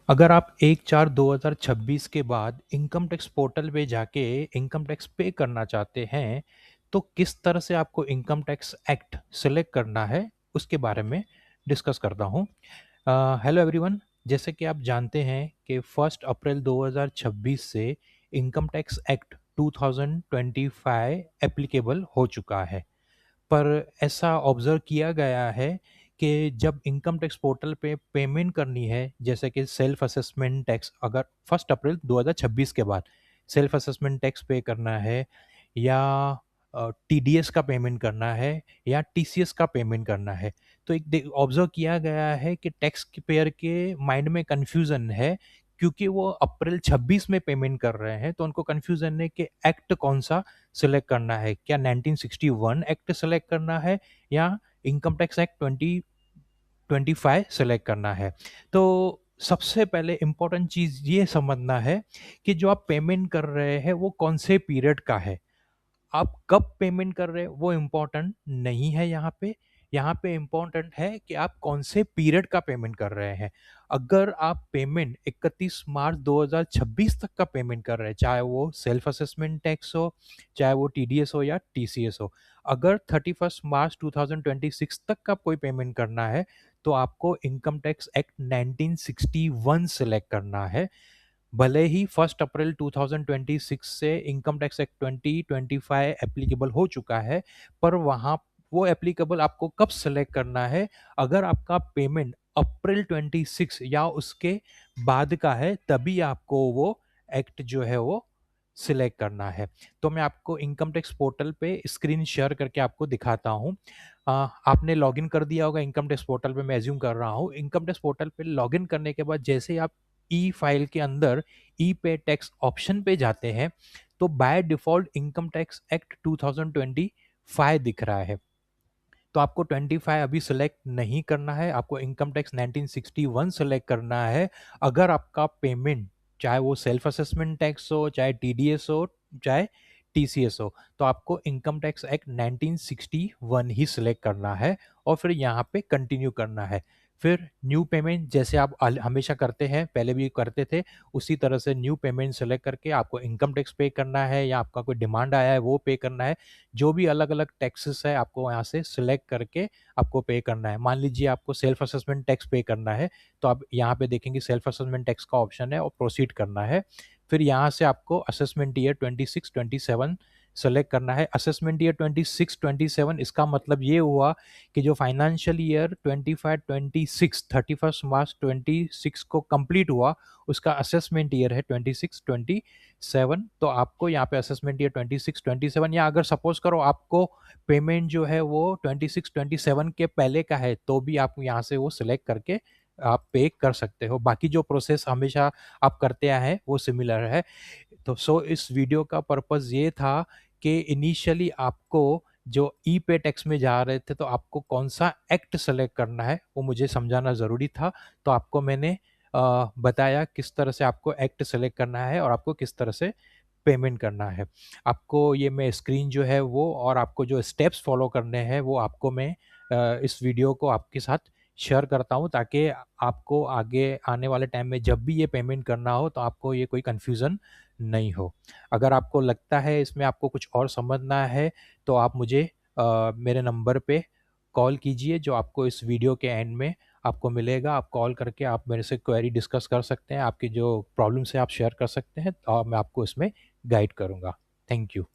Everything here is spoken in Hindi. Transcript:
अगर आप 1/4/2026 के बाद इनकम टैक्स पोर्टल पे जाके इनकम टैक्स पे करना चाहते हैं, तो किस तरह से आपको इनकम टैक्स एक्ट सेलेक्ट करना है, उसके बारे में डिस्कस करता हूँ। हेलो एवरीवन, जैसे कि आप जानते हैं कि 1 अप्रैल 2026 से इनकम टैक्स एक्ट 2025 एप्लीकेबल हो चुका है। पर ऐसा ऑब्ज़र्व किया गया है कि जब इनकम टैक्स पोर्टल पे पेमेंट करनी है, जैसे कि सेल्फ असेसमेंट टैक्स अगर 1 अप्रैल 2026 के बाद सेल्फ असेसमेंट टैक्स पे करना है या टीडीएस का पेमेंट करना है या टीसीएस का पेमेंट करना है, तो एक दे ऑब्ज़र्व किया गया है कि टैक्स के पेयर के माइंड में कन्फ्यूज़न है क्योंकि वो अप्रैल 26 में पेमेंट कर रहे हैं, तो उनको कन्फ्यूज़न है कि एक्ट कौन-सा सेलेक्ट करना है, क्या 1961 एक्ट सेलेक्ट करना है या इनकम टैक्स एक्ट 2025 सेलेक्ट करना है। तो सबसे पहले इम्पोर्टेंट चीज़ ये समझना है कि जो आप पेमेंट कर रहे हैं वो कौन से पीरियड का है। आप कब पेमेंट कर रहे हैं वो इम्पोर्टेंट नहीं है यहाँ पे। यहाँ पे इम्पोर्टेंट है कि आप कौन से पीरियड का पेमेंट कर रहे हैं। अगर आप पेमेंट 31 मार्च 2026 तक का पेमेंट कर रहे हैं, चाहे वो सेल्फ असेसमेंट टैक्स हो, चाहे वो टीडीएस हो या टीसीएस हो। अगर 31 मार्च 2026 तक का कोई पेमेंट करना है, तो आपको इनकम टैक्स एक्ट 1961 सेलेक्ट करना है। भले ही 1 अप्रैल 2026 से इनकम टैक्स एक्ट 2025 एप्लीकेबल हो चुका है, पर वहाँ वो एप्लीकेबल आपको कब सेलेक्ट करना है, अगर आपका पेमेंट अप्रैल 26 या उसके बाद का है, तभी आपको वो एक्ट जो है वो सिलेक्ट करना है। तो मैं आपको इनकम टैक्स पोर्टल पे स्क्रीन शेयर करके आपको दिखाता हूँ। आपने लॉगिन कर दिया होगा इनकम टैक्स पोर्टल पे, मैं अज़्यूम कर रहा हूँ। इनकम टैक्स पोर्टल पे लॉगिन करने के बाद जैसे ही आप ई फाइल के अंदर ई पे टैक्स ऑप्शन पे जाते हैं, तो by default income tax act 2025 दिख रहा है। तो आपको 25 अभी सेलेक्ट नहीं करना है, आपको इनकम टैक्स 1961 सेलेक्ट करना है। अगर आपका पेमेंट चाहे वो सेल्फ असेसमेंट टैक्स हो, चाहे टीडीएस हो, चाहे टीसीएस हो, तो आपको इनकम टैक्स एक्ट 1961 ही सिलेक्ट करना है और फिर यहाँ पे कंटिन्यू करना है। फिर न्यू पेमेंट जैसे आप हमेशा करते हैं, पहले भी करते थे, उसी तरह से न्यू पेमेंट सेलेक्ट करके आपको इनकम टैक्स पे करना है या आपका कोई डिमांड आया है वो पे करना है। जो भी अलग-अलग टैक्सेस है आपको यहाँ से सिलेक्ट करके आपको पे करना है। मान लीजिए आपको सेल्फ असेसमेंट टैक्स पे करना है, तो आप यहाँ पे देखेंगे सेल्फ असेसमेंट टैक्स का ऑप्शन है और प्रोसीड करना है। फिर यहाँ से आपको असेसमेंट ईयर 26-27 सेलेक्ट करना है। असेसमेंट ईयर 26-27 इसका मतलब ये हुआ कि जो फाइनेंशियल ईयर 25-26 31 मार्च 26 को कंप्लीट हुआ, उसका असेसमेंट ईयर है 26-27। तो आपको यहाँ पे असेसमेंट ईयर 26-27 या अगर सपोज़ करो आपको पेमेंट जो है वो 26-27 के पहले का है, तो भी आप यहाँ से वो सिलेक्ट करके आप पे कर सकते हो। बाकी जो प्रोसेस हमेशा आप करते आए हैं, वो सिमिलर है। तो इस वीडियो का पर्पज़ ये था कि इनिशियली आपको जो ई-पे टैक्स में जा रहे थे, तो आपको कौन-सा एक्ट सेलेक्ट करना है, वो मुझे समझाना ज़रूरी था। तो आपको मैंने बताया किस तरह से आपको एक्ट सेलेक्ट करना है और आपको किस तरह से पेमेंट करना है। आपको ये मैं स्क्रीन जो है वो और आपको जो स्टेप्स फ़ॉलो करने हैं, वो आपको मैं इस वीडियो को आपके साथ शेयर करता हूँ ताकि आपको आगे आने वाले टाइम में जब भी ये पेमेंट करना हो, तो आपको ये कोई कन्फ्यूज़न नहीं हो। अगर आपको लगता है इसमें आपको कुछ और समझना है, तो आप मुझे मेरे नंबर पे कॉल कीजिए जो आपको इस वीडियो के एंड में आपको मिलेगा। आप कॉल करके आप मेरे से क्वेरी डिस्कस कर सकते हैं, आपकी जो प्रॉब्लम्स है आप शेयर कर सकते हैं और मैं आपको इसमें गाइड करूँगा। Thank you.